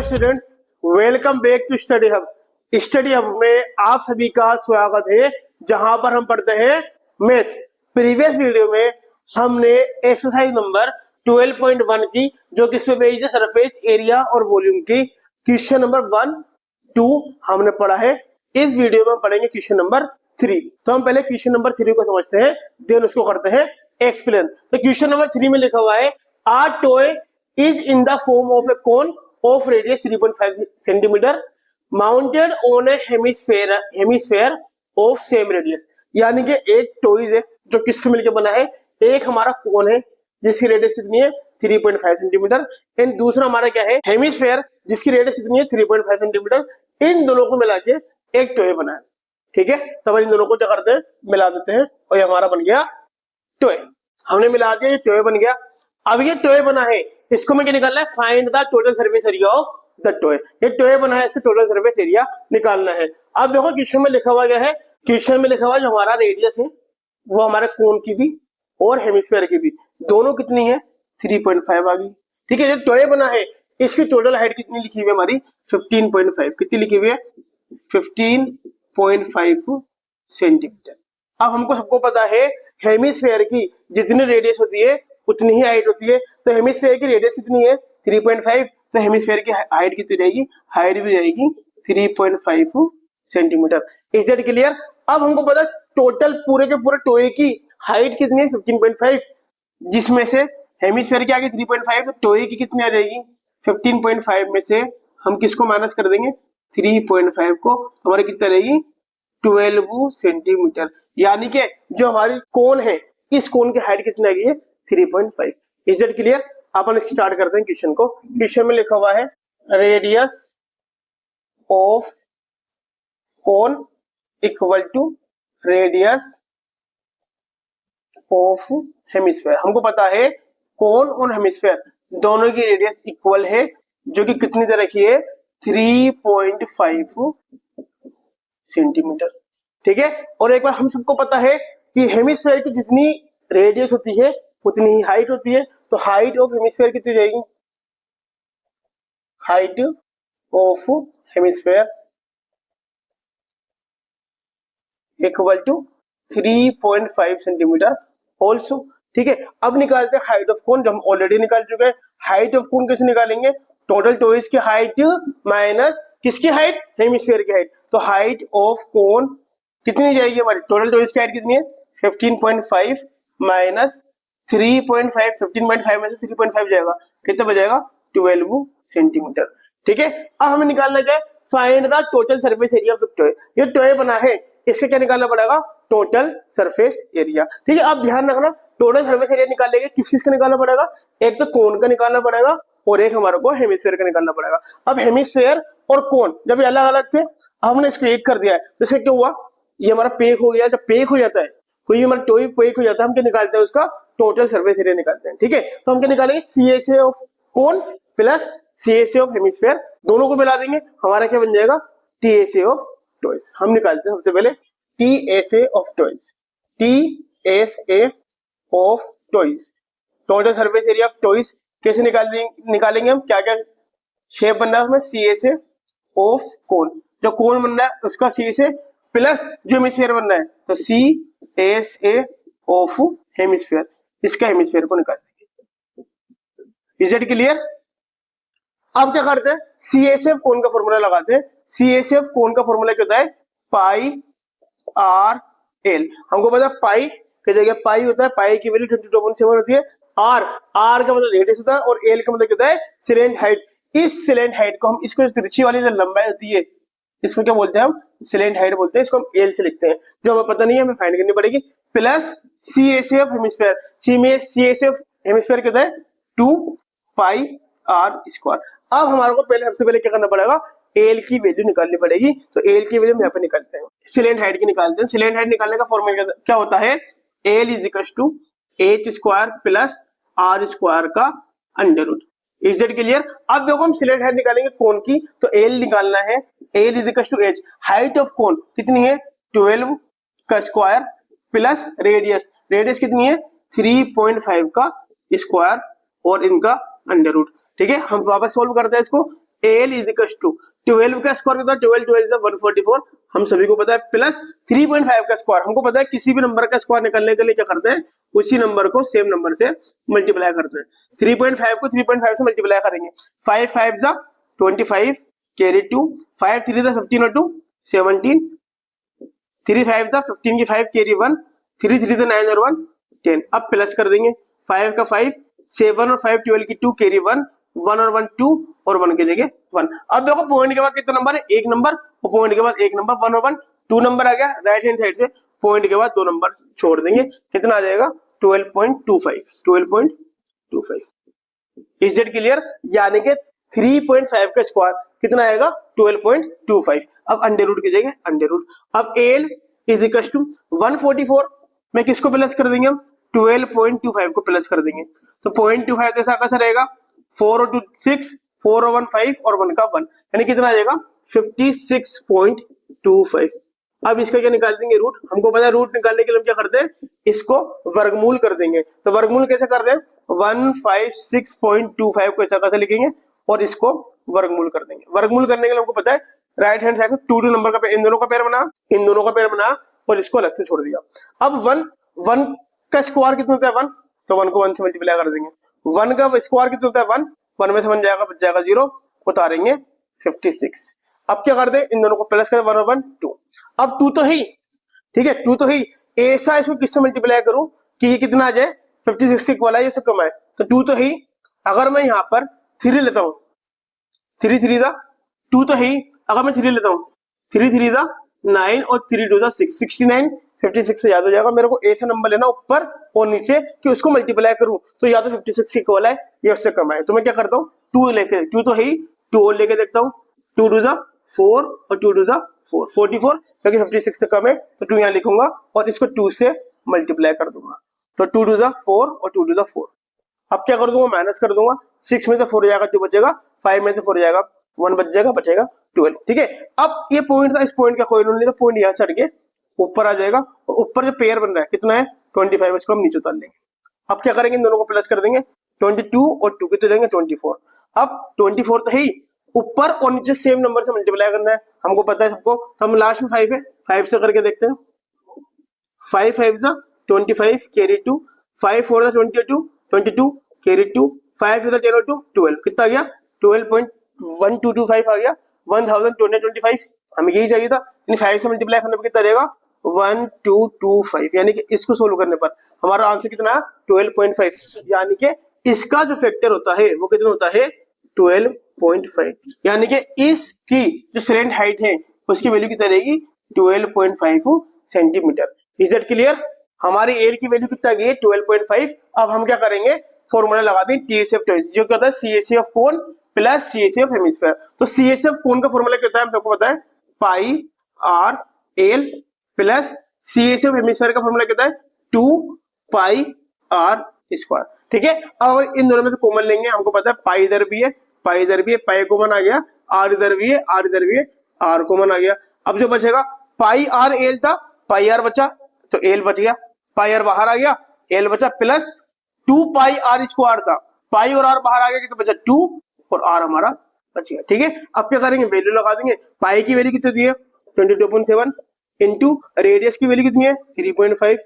Hello students, welcome back to Study Hub. Study Hub में आप सभी का स्वागत है, जहां पर हम पढ़ते हैं मैथ। प्रीवियस वीडियो में हमने एक्सरसाइज नंबर 12.1 की, जो कि इसमें बेस्ड है सरफेस एरिया और वॉल्यूम की, क्वेश्चन नंबर 1, 2 हमने पढ़ा है। इस वीडियो में हम पढ़ेंगे क्वेश्चन नंबर 3। तो हम पहले क्वेश्चन नंबर 3 को समझते हैं, देन उसको करते हैं एक्सप्लेन। तो क्वेश्चन नंबर 3 में लिखा हुआ है, आ toy is in the form of a cone of radius 3.5 centimeter mounted on a hemisphere of same radius। यानी कि एक टॉयज है जो किससे मिलकर बना है, एक हमारा कोन है जिसकी रेडियस कितनी है 3.5 सेंटीमीटर, एंड दूसरा हमारा क्या है हेमिस्फेयर जिसकी रेडियस कितनी है 3.5 सेंटीमीटर। इन दोनों को मिला के एक टॉय बना है। ठीक है, तो इन दोनों को क्या करते हैं, मिला देते हैं और ये हमारा बन गया टॉय। हमने मिला दिया, ये टॉय बन गया। अब ये टॉय बना है, इसको मैं क्या निकालना है, find the total surface area of the toy. ये टॉय बना है, इसका टोटल सरफेस एरिया निकालना है। अब देखो क्वेश्चन में लिखा हुआ क्या है, क्वेश्चन में लिखा हुआ जो हमारा रेडियस है वो हमारे कोन की भी और हेमिस्फीयर की भी दोनों कितनी है 3.5 आ गई। ठीक है, जो टॉय बना है इसकी टोटल हाइट कितनी लिखी हुई है हमारी 15.5। कितनी लिखी हुई है 15.5 सेंटीमीटर। अब हमको सबको पता है हेमिस्फीयर की जितनी रेडियस होती है उतनी ही हाइट होती है। तो हेमिस्फीयर की रेडियस कितनी है 3.5, तो हेमिस्फीयर की हाइट कितनी रहेगी, हाइट भी जाएगी 3.5 सेंटीमीटर। Is that clear? अब हमको पता टोटल पूरे के पूरे टॉय की हाइट कितनी है 15.5, जिसमें से हेमिस्फीयर की आ गई 3.5, तो टॉय की कितनी आ जाएगी 15.5 में से हम किसको माइनस कर देंगे 3.5 को, हमारी कितनी रहेगी 12 सेंटीमीटर। यानी कि जो हमारी कोन है इस कोन की हाइट कितनी आ गई है 3.5। Is that clear? अपन इसकी स्टार्ट करते हैं क्वेश्चन को। क्वेश्चन में लिखा हुआ है radius of cone equal to radius of hemisphere. हमको पता है कोन और हेमिस्फीयर दोनों की रेडियस इक्वल है, जो कि कितनी तरह की है 3.5 सेंटीमीटर। ठीक है, और एक बार हम सबको पता है कि हेमिस्फीयर की जितनी रेडियस होती है उतनी ही हाइट होती है। तो हाइट ऑफ हेमिस्फीयर कितनी जाएगी, height of hemisphere equal to 3.5 centimetre also. ठीक है, अब निकालते हैं हाइट ऑफ कोन, जो हम ऑलरेडी निकाल चुके हैं। हाइट ऑफ कोन कैसे निकालेंगे, टोटल टॉयज की हाइट माइनस किसकी हाइट, हेमिस्फीयर की हाइट। तो हाइट ऑफ कोन कितनी जाएगी हमारी, टोटल टॉयज की हाइट कितनी है 15.5 माइनस 3.5, 15.5 में से 3.5 जाएगा, कितना बचेगा 12 सेंटीमीटर। ठीक है, अब हमें निकालना क्या है, find the total surface area of the toy. ये टॉय बना है, इसका क्या निकालना पड़ेगा, टोटल सरफेस एरिया। ठीक है, अब ध्यान रखना टोटल सरफेस एरिया निकालने के किस किस का निकालना पड़ेगा, एक तो कोन का निकालना पड़ेगा और एक हमारे को हेमिस्फीयर का निकालना पड़ेगा। अब हेमिस्फीयर और कोन जब ये अलग अलग थे, हमने इसको एक कर दिया है, तो इससे क्या हुआ, ये हमारा पेक हो गया। जब पेक हो जाता है, कोई हमारा टॉय पेक हो जाता है, हम क्या निकालते हैं, उसका टोटल सरफेस एरिया निकालते हैं। ठीक है, तो हम क्या निकालेंगे CSA of cone plus CSA of hemisphere, दोनों को मिला देंगे, हमारा क्या बन जाएगा TSA ऑफ टॉयज। हम निकालते हैं सबसे पहले TSA of toys. TSA of toys, total surface area of toys कैसे निकालेंगे हम, क्या क्या शेप बन रहा है उसमें, CSA ऑफ कोन, जो कोन बन रहा है उसका CSA प्लस जो हेमिस्फीयर बन रहा है तो CSA ऑफ हेमिस्फीयर, इसका हेमिस्फीयर को निकाल देंगे। Is it clear? अब क्या करते हैं, CSA ऑफ कोन का फॉर्मूला लगाते हैं। CSA ऑफ कोन का फॉर्मूला क्या होता है, पाई आर एल। हमको पता है पाई की जगह पाई होता है, पाई की वैल्यू 22.7 होती है। आर का मतलब रेडियस होता है और एल का मतलब क्या होता है सिलेंट हाइट। इस सिलेंट हाइट को हम, इसको तिरछी वाली जो लंबाई होती है इसको क्या बोलते हैं, हम सिलेंट हाइट बोलते हैं, इसको हम एल से लिखते हैं, जो हमें पता नहीं है, हमें फाइंड करनी पड़ेगी। Plus CSA of hemisphere, CSA of hemisphere क्या होता है 2 पाई आर स्क्वायर। अब हमारे को सबसे पहले क्या करना पड़ेगा, एल की वैल्यू निकालनी पड़ेगी। तो एल की वैल्यू हम यहाँ पे निकालते हैं, सिलेंट हाइट की निकालते हैं। सिलेंट हाइट निकालने का फॉर्मूला क्या होता है, L is equal to H square plus R square का under root. Is that clear? अब देखो हम सिलेंट हाइट निकालेंगे कोन की, तो एल निकालना है, L is equal to h, height of cone कितनी है 12 का स्क्वायर प्लस रेडियस, रेडियस कितनी है 3.5 का स्क्वायर और इनका अंडर रूट। ठीक है, हम वापस सोल्व करते हैं इसको। एल इज इक्वल टू 12 का स्क्वायर कितना, 12 12 इज 144, हम सभी को पता है, प्लस 3.5 का स्क्वायर, हमको पता है किसी भी नंबर का स्क्वायर निकालने के लिए क्या करते हैं, उसी नंबर को सेम नंबर से मल्टीप्लाई करते हैं। 3.5 को 3.5 से मल्टीप्लाई करेंगे, 5 5 जा 25 कैरी 2, 5 3 जा 15 और 2 17, 3 5 जा 15 की 5 कैरी 1, 3 3 जा 9 और 1 10। अब प्लस कर देंगे, 5 का 5 7 और 5 12 की 2 कैरी 1 1 और 1 2 और 1 की जगह 1। अब देखो पॉइंट के बाद कितना नंबर है, एक नंबर, और पॉइंट के बाद एक नंबर, 1 और 1 2 नंबर आ गया। राइट हैंड साइड से पॉइंट के बाद 2 नंबर छोड़ देंगे, कितना आ जाएगा 12.25 12.25। Is it clear? यानी कि 3.5 का स्क्वायर कितना आएगा 12.25। अब अंडर रूट की जगह अंडर रूट। अब एल इज इक्वल टू 144 में किसको प्लस कर देंगे हम, 12.25 को प्लस कर देंगे, तो 0.25 ऐसा कैसा रहेगा, 4 और 2 6, 4 और 1 5 और 1 का 1, यानी कितना आ जाएगा 56.25। अब इसका क्या निकाल देंगे, रूट। हमको पता है रूट निकालने के लिए हम क्या करते हैं, इसको वर्गमूल कर देंगे। तो वर्गमूल कैसे करते हैं, 156.25 को ऐसा कैसे लिखेंगे और इसको वर्गमूल कर देंगे। वर्गमूल करने के लिए हमको पता है राइट हैंड साइड से 2 नंबर का इन दोनों का पेयर बना, इन दोनों का पेयर बना और इसको अलग से छोड़ दिया। अब 1 का स्क्वायर कितना होता है 1, तो 1 को 1 से मल्टीप्लाई कर देंगे। 1 का स्क्वायर कितना होता है 1 में से 1 जाएगा, बच जाएगा 0, उतारेंगे 56। अब क्या कर दे, इन दोनों को प्लस कर 1 और 1 2। अब 2 तो ही, ठीक है 2 तो ही, ऐसा इसको किससे मल्टीप्लाई करूं कि ये कितना आ जाए 56 के इक्वल है, ये सब कम है, तो 2 तो ही। अगर मैं यहाँ पर 3 लेता हूँ, 3 3 दा 2 तो ही, अगर मैं 3 लेता हूँ 3 3 दा 9 और 3 2 दा 6 69, 56 से याद हो जाएगा मेरे को ऐसा नंबर लेना ऊपर और नीचे कि उसको मल्टीप्लाई करूं, तो या तो 56 के इक्वल है या उससे कम है। तो मैं क्या करता हूँ 2 लेके, 2 तो ही 2 और लेके देखता हूँ, 2 2 दा 4 और 2 2 दा 4 44, क्योंकि 56 से कम है तो 2 यहाँ लिखूंगा और इसको 2 से मल्टीप्लाई कर दूंगा, तो 2 2 दा 4 और 2 2 दा 4। अब क्या कर दूंगा, माइनस कर दूंगा, 6 में से 4 जाएगा 2 बचेगा, 5 में से 4 जाएगा 1 बच जाएगा, बचेगा 12। ठीक है, अब ये पॉइंट था, इस पॉइंट का कोई रूल नहीं था, पॉइंट यहाँ से हट के ऊपर आ जाएगा और ऊपर जो पेयर बन रहा है कितना है 25, इसको हम नीचे उतार लेंगे। अब क्या करेंगे, इन दोनों को प्लस कर देंगे, 22 और 2 कितने देंगे 24। अब 24 तो है ही, ऊपर और नीचे सेम नंबर से मल्टीप्लाई करना है, हमको पता है सबको, तो हम लास्ट में 5 है 5 से करके देखते हैं। 5 5 दा 25 कैरी 2, 5 4 दा 22 कैरी 2, 5 दा 10 और 2 12, कितना आ गया 12.1225 आ गया, 1225। हमें यही चाहिए था, यानी 5 से मल्टीप्लाई करने पर कितना रहेगा 1225, यानी कि इसको सोल्व करने पर हमारा आंसर कितना है 12.5, यानी कि इसका जो फैक्टर होता है वो कितना होता है 12.5, यानी कि इसकी जो सिलेंट हाइट है उसकी वैल्यू कितना रहेगी 12.5 सेंटीमीटर। Is that clear? हमारी एल की वैल्यू कितना गई 12.5। अब हम क्या करेंगे, फॉर्मूला लगा दें TSF जो क्या होता है CSE of cone plus CSE of hemisphere. तो CSE ऑफ कोन का फॉर्मूला क्या होता है, हम सबको पता है pi R L plus CSE of hemisphere का फॉर्मूला क्या होता है 2 पाई आर स्क्वायर। ठीक है, अब इन दोनों में से कॉमन लेंगे, हमको पता है पाई इधर भी है, पाई इधर भी है, पाई कॉमन आ गया, आर इधर भी है, आर इधर भी है, आर कॉमन आ गया। अब जो बचेगा पाई आर एल था, पाई आर बचा तो एल बच गया, पाई आर बाहर आ गया, एल बचा, प्लस 2 पाई आर स्क्वायर था, पाई और आर बाहर आ गया तो बचा 2 और आर हमारा बच गया। ठीक है, अब क्या करेंगे, वैल्यू लगा देंगे। पाई की वैल्यू कितनी दी है 22.7 इंटू रेडियस की वैल्यू कितनी है 3.5,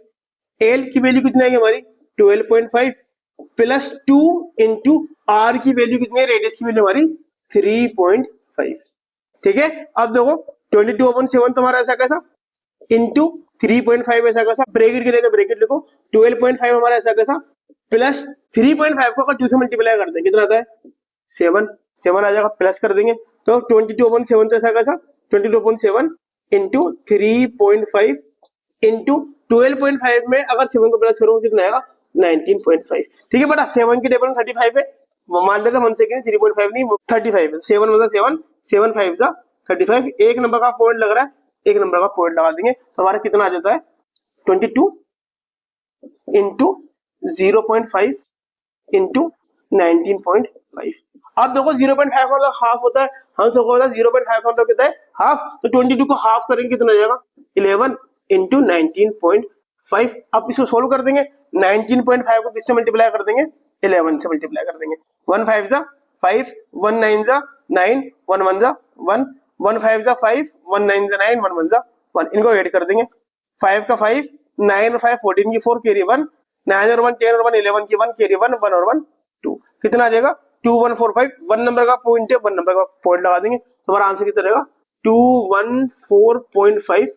एल की वैल्यू कितनी आएगी हमारी 12.5 प्लस 2 इंटू आर की वैल्यू कितनी है, रेडियस की वैल्यू हमारी 3.5। ठीक है, अब देखो 22/7 तुम्हारा ऐसा कैसा इंटू 3.5 ऐसा कैसा, ब्रैकेट की जगह ब्रैकेट लिखो, 12.5 हमारा ऐसा कैसा प्लस 3.5 को अगर 2 से मल्टीप्लाई करते हैं कितना आता है 7 आ जाएगा, प्लस कर देंगे तो 22/7 तो ऐसा कैसा 22/7 इंटू 3.5 इंटू 12.5 में अगर 7 को प्लस करूंगा कितना आएगा 19.5। ठीक है बेटा, 7 के टेबल में 35 है, मान लेते हैं 1 सेकंड, 3.5 नहीं 35 है, 7 मतलब 7 7 5 सा 35, एक नंबर का पॉइंट लग रहा है, एक नंबर का पॉइंट लगा देंगे तो हमारा कितना आ जाता है 22 इंटू 0.5 इंटू 19.5। अब देखो 0.5 का मतलब हाफ होता है, हम सबको पता है 0.5 का मतलब कितना है हाफ, तो 22 को हाफ करेंगे कितना आ जाएगा 11 इंटू 19.5। अब इसको सोल्व कर देंगे, 19.5 को किससे मल्टीप्लाई कर देंगे 11 से मल्टीप्लाई कर देंगे, 1 5 जा 5 1 9 जा 9, 1 1 जा 1, 1 5 जा 5, 1 9 जा 9, 1 1 जा 1, इनको ऐड कर देंगे। 5 का 5, 9 और 5 14 की 4 कैरी 1, 9 और 1 10 और 1 11 की 1 कैरी 1, 1 और 1 2, कितना आ जाएगा 2 1 4 5, 1 नंबर का पॉइंट है, 1 नंबर का पॉइंट लगा देंगे तो हमारा आंसर कितना रहेगा 214.5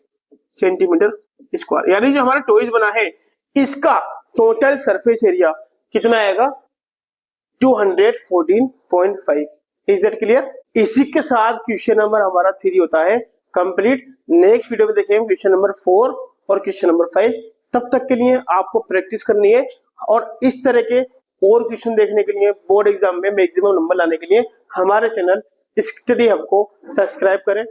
सेंटीमीटर स्क्वायर। यानी जो हमारा टॉयज बना है इसका टोटल सरफेस एरिया कितना आएगा 214.5। Is that clear? इसी के साथ क्वेश्चन नंबर हमारा 3 होता है कंप्लीट। नेक्स्ट वीडियो में देखेंगे क्वेश्चन नंबर 4 और क्वेश्चन नंबर 5। तब तक के लिए आपको प्रैक्टिस करनी है और इस तरह के और क्वेश्चन देखने के लिए बोर्ड एग्जाम में मैक्सिमम नंबर लाने के लिए हमारे चैनल स्टडी हब को सब्सक्राइब करें।